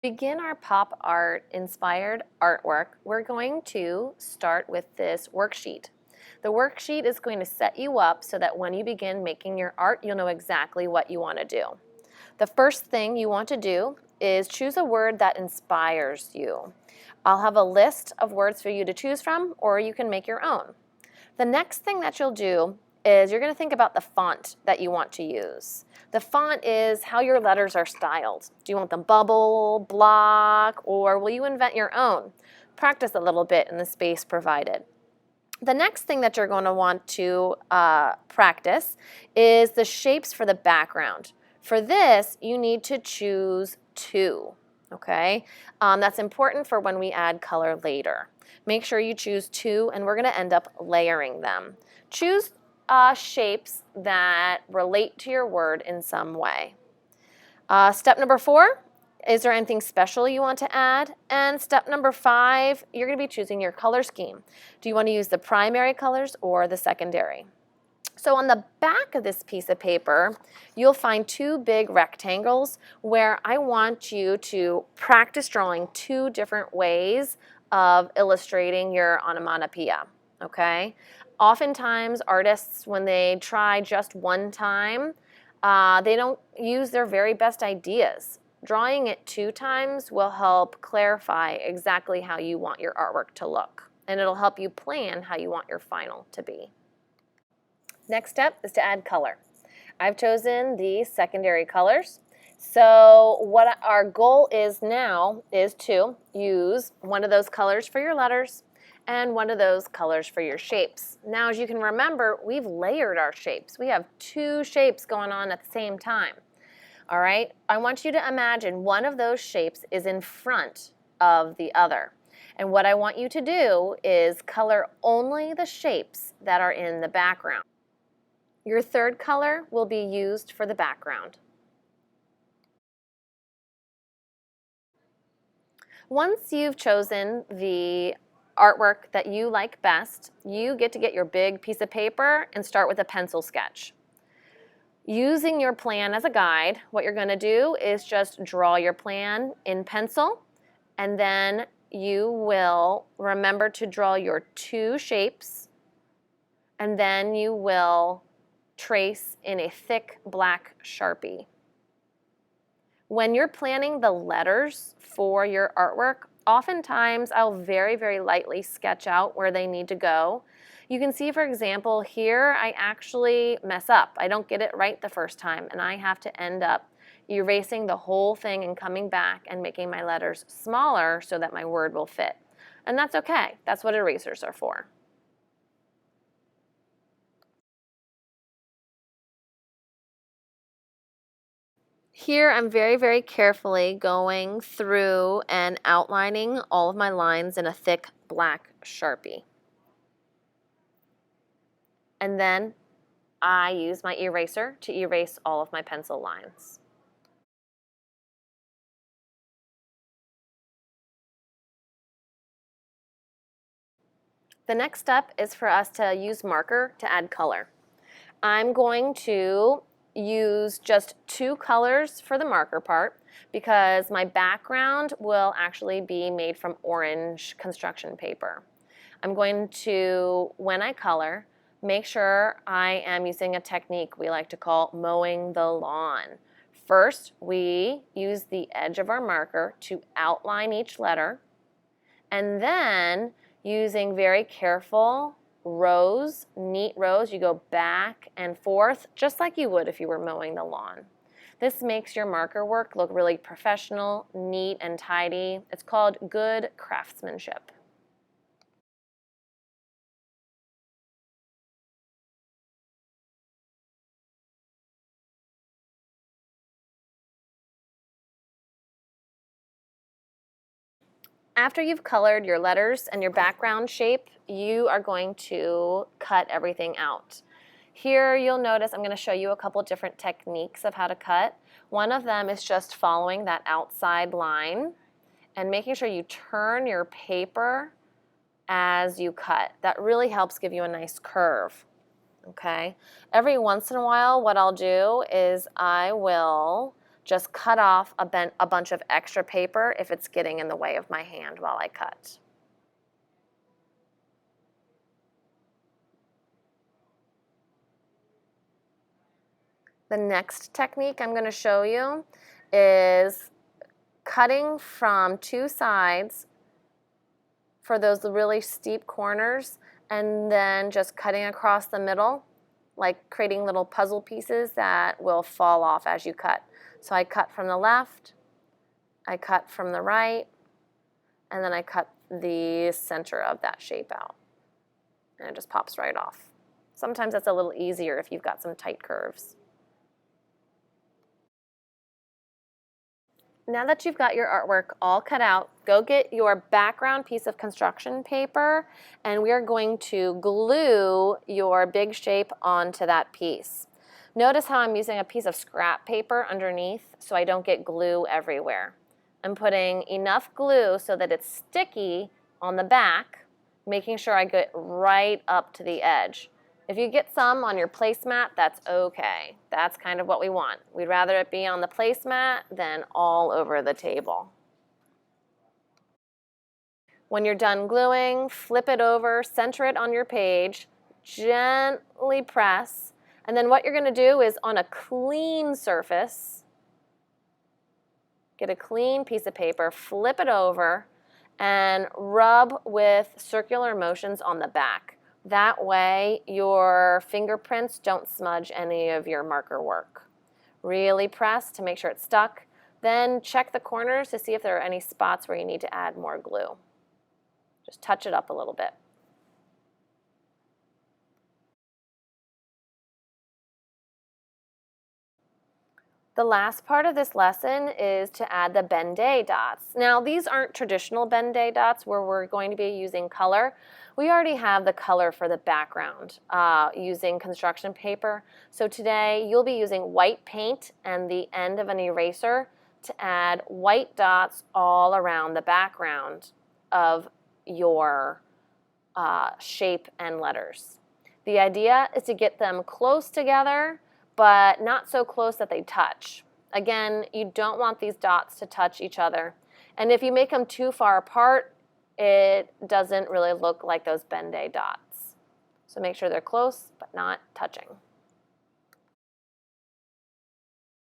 Begin our pop art inspired artwork, we're going to start with this worksheet. The worksheet is going to set you up so that when you begin making your art, you'll know exactly what you want to do. The first thing you want to do is choose a word that inspires you. I'll have a list of words for you to choose from, or you can make your own. The next thing that you'll do is you're going to think about the font that you want to use. The font is how your letters are styled. Do you want them bubble, block, or will you invent your own? Practice a little bit in the space provided. The next thing that you're going to want to practice is the shapes for the background. For this, you need to choose two, okay? That's important for when we add color later. Make sure you choose two, and we're going to end up layering them. Choose shapes that relate to your word in some way. Step number 4, is there anything special you want to add? And step number 5, you're going to be choosing your color scheme. Do you want to use the primary colors or the secondary? So on the back of this piece of paper, you'll find 2 big rectangles where I want you to practice drawing 2 different ways of illustrating your onomatopoeia, okay? Oftentimes, artists, when they try just one time, they don't use their very best ideas. Drawing it 2 times will help clarify exactly how you want your artwork to look, and it'll help you plan how you want your final to be. Next step is to add color. I've chosen the secondary colors. So what our goal is now is to use one of those colors for your letters and one of those colors for your shapes. Now, as you can remember, we've layered our shapes. We have 2 shapes going on at the same time. All right, I want you to imagine one of those shapes is in front of the other. And what I want you to do is color only the shapes that are in the background. Your third color will be used for the background. Once you've chosen the artwork that you like best, you get to get your big piece of paper and start with a pencil sketch. Using your plan as a guide, what you're going to do is just draw your plan in pencil, and then you will remember to draw your 2 shapes, and then you will trace in a thick black Sharpie. When you're planning the letters for your artwork, oftentimes I'll very, very lightly sketch out where they need to go. You can see, for example, here I actually mess up. I don't get it right the first time, and I have to end up erasing the whole thing and coming back and making my letters smaller so that my word will fit. And that's okay. That's what erasers are for. Here I'm very, very carefully going through and outlining all of my lines in a thick black Sharpie. And then I use my eraser to erase all of my pencil lines. The next step is for us to use marker to add color. I'm going to use just 2 colors for the marker part because my background will actually be made from orange construction paper. I'm going to, when I color, make sure I am using a technique we like to call mowing the lawn. First, we use the edge of our marker to outline each letter, and then using very careful rows, neat rows, you go back and forth just like you would if you were mowing the lawn. This makes your marker work look really professional, neat, and tidy. It's called good craftsmanship. After you've colored your letters and your background shape, you are going to cut everything out. Here you'll notice I'm going to show you a couple different techniques of how to cut. One of them is just following that outside line and making sure you turn your paper as you cut. That really helps give you a nice curve. Okay. Every once in a while, what I'll do is I will just cut off a bunch of extra paper if it's getting in the way of my hand while I cut. The next technique I'm going to show you is cutting from two sides for those really steep corners, and then just cutting across the middle, like creating little puzzle pieces that will fall off as you cut. So I cut from the left, I cut from the right, and then I cut the center of that shape out. And it just pops right off. Sometimes that's a little easier if you've got some tight curves. Now that you've got your artwork all cut out, go get your background piece of construction paper, and we are going to glue your big shape onto that piece. Notice how I'm using a piece of scrap paper underneath so I don't get glue everywhere. I'm putting enough glue so that it's sticky on the back, making sure I get right up to the edge. If you get some on your placemat, that's okay. That's kind of what we want. We'd rather it be on the placemat than all over the table. When you're done gluing, flip it over, center it on your page, gently press, and then what you're going to do is on a clean surface, get a clean piece of paper, flip it over, and rub with circular motions on the back. That way your fingerprints don't smudge any of your marker work. Really press to make sure it's stuck. Then check the corners to see if there are any spots where you need to add more glue. Just touch it up a little bit. The last part of this lesson is to add the Ben-Day dots. Now, these aren't traditional Ben-Day dots where we're going to be using color. We already have the color for the background using construction paper. So today you'll be using white paint and the end of an eraser to add white dots all around the background of your shape and letters. The idea is to get them close together, but not so close that they touch. Again, you don't want these dots to touch each other. And if you make them too far apart, it doesn't really look like those Ben-Day dots. So make sure they're close, but not touching.